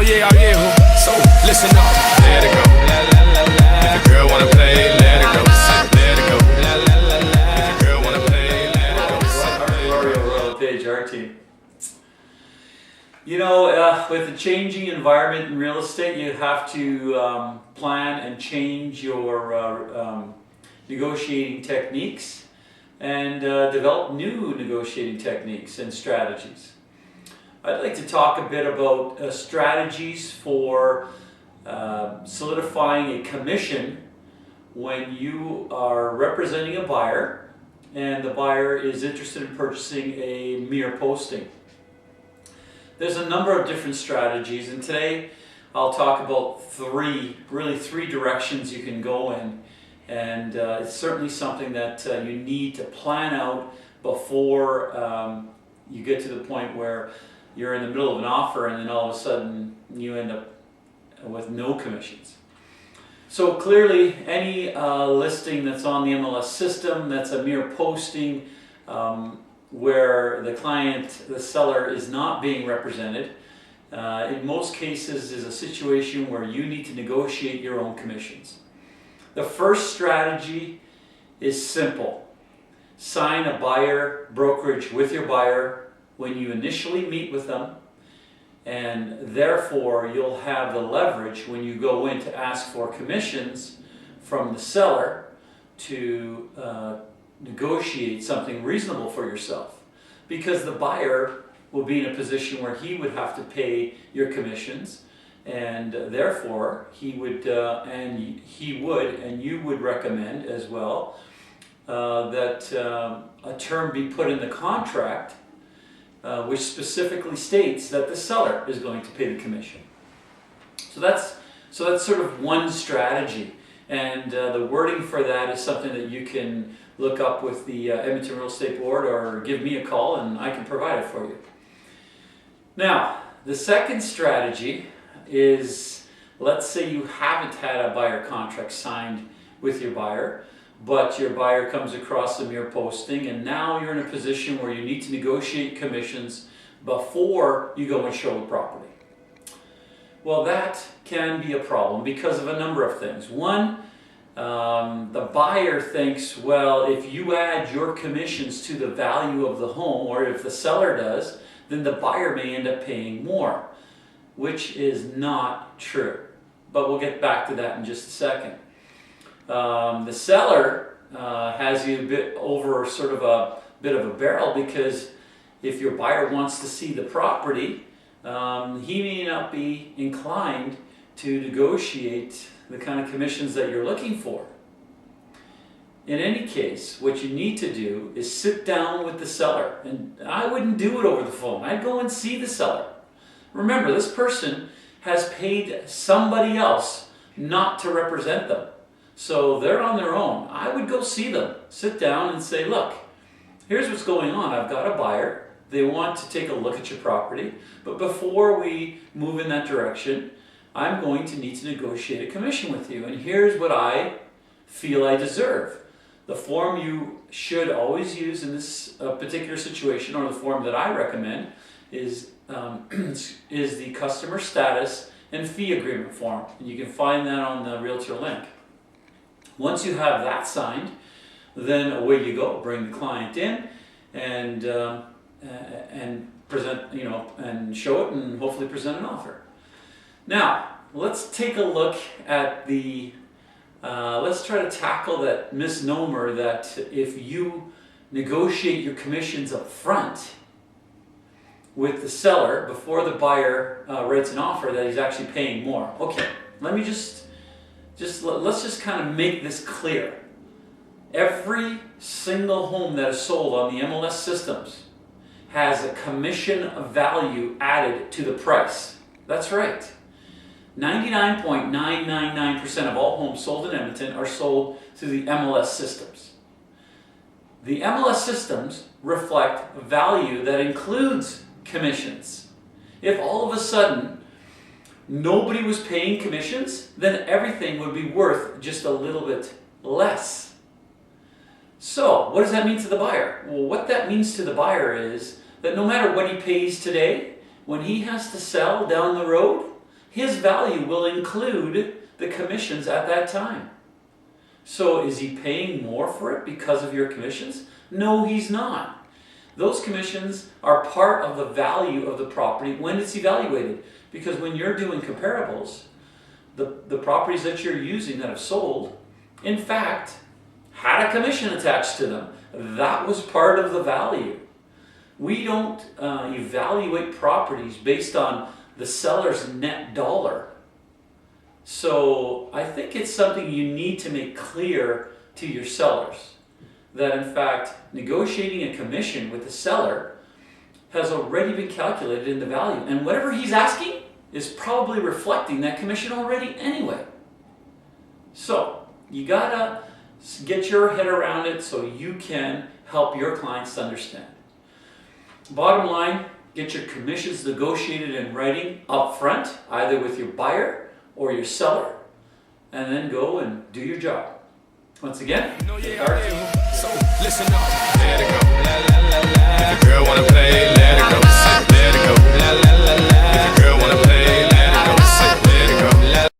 llega viejo. So listen up, let it go. If the girl wanna play, let it go. Let it go. If the girl wanna play, let it go. Royal Page art team. You know, with the changing environment in real estate, you have to plan and change your negotiating techniques and develop new negotiating techniques and strategies. I'd like to talk a bit about strategies for solidifying a commission when you are representing a buyer and the buyer is interested in purchasing a mere posting. There's a number of different strategies, and today I'll talk about three directions you can go in, and it's certainly something that you need to plan out before you get to the point where you're in the middle of an offer and then all of a sudden you end up with no commissions. So clearly any listing that's on the MLS system that's a mere posting where the seller is not being represented, in most cases is a situation where you need to negotiate your own commissions. The first strategy is simple. Sign a buyer brokerage with your buyer when you initially meet with them, and therefore you'll have the leverage when you go in to ask for commissions from the seller to negotiate something reasonable for yourself, because the buyer will be in a position where he would have to pay your commissions, and therefore he would and you would recommend as well that a term be put in the contract which specifically states that the seller is going to pay the commission. So that's sort of one strategy, and the wording for that is something that you can look up with the Edmonton Real Estate Board or give me a call and I can provide it for you. Now, the second strategy is, let's say you haven't had a buyer contract signed with your buyer, but your buyer comes across a mere posting, and now you're in a position where you need to negotiate commissions before you go and show the property. Well, that can be a problem because of a number of things. One, the buyer thinks, well, if you add your commissions to the value of the home, or if the seller does, then the buyer may end up paying more, which is not true. But we'll get back to that in just a second. The seller has you a bit over sort of a bit of a barrel, because if your buyer wants to see the property, he may not be inclined to negotiate the kind of commissions that you're looking for. In any case, what you need to do is sit down with the seller, and I wouldn't do it over the phone. I'd go and see the seller. Remember, this person has paid somebody else not to represent them. So they're on their own. I would go see them, sit down and say, look, here's what's going on. I've got a buyer. They want to take a look at your property. But before we move in that direction, I'm going to need to negotiate a commission with you. And here's what I feel I deserve. The form you should always use in this particular situation, or the form that I recommend, is the customer status and fee agreement form. And you can find that on the Realtor Link. Once you have that signed, then away you go. Bring the client in and present, and show it, and hopefully present an offer. Now, let's take a look at let's try to tackle that misnomer that if you negotiate your commissions up front with the seller before the buyer writes an offer, that he's actually paying more. Okay, let's just kind of make this clear. Every single home that is sold on the MLS systems has a commission value added to the price. That's right. 99.999% of all homes sold in Edmonton are sold through the MLS systems. The MLS systems reflect value that includes commissions. If all of a sudden nobody was paying commissions, then everything would be worth just a little bit less. So, what does that mean to the buyer? Well, what that means to the buyer is that no matter what he pays today, when he has to sell down the road, his value will include the commissions at that time. So is he paying more for it because of your commissions? No, he's not. Those commissions are part of the value of the property when it's evaluated. Because when you're doing comparables, the properties that you're using that have sold, in fact, had a commission attached to them. That was part of the value. We don't evaluate properties based on the seller's net dollar. So I think it's something you need to make clear to your sellers, that in fact negotiating a commission with the seller has already been calculated in the value, and whatever he's asking is probably reflecting that commission already anyway. So you gotta get your head around it so you can help your clients understand. Bottom line, get your commissions negotiated in writing up front, either with your buyer or your seller, and then go and do your job. Once again, So listen up, let it go.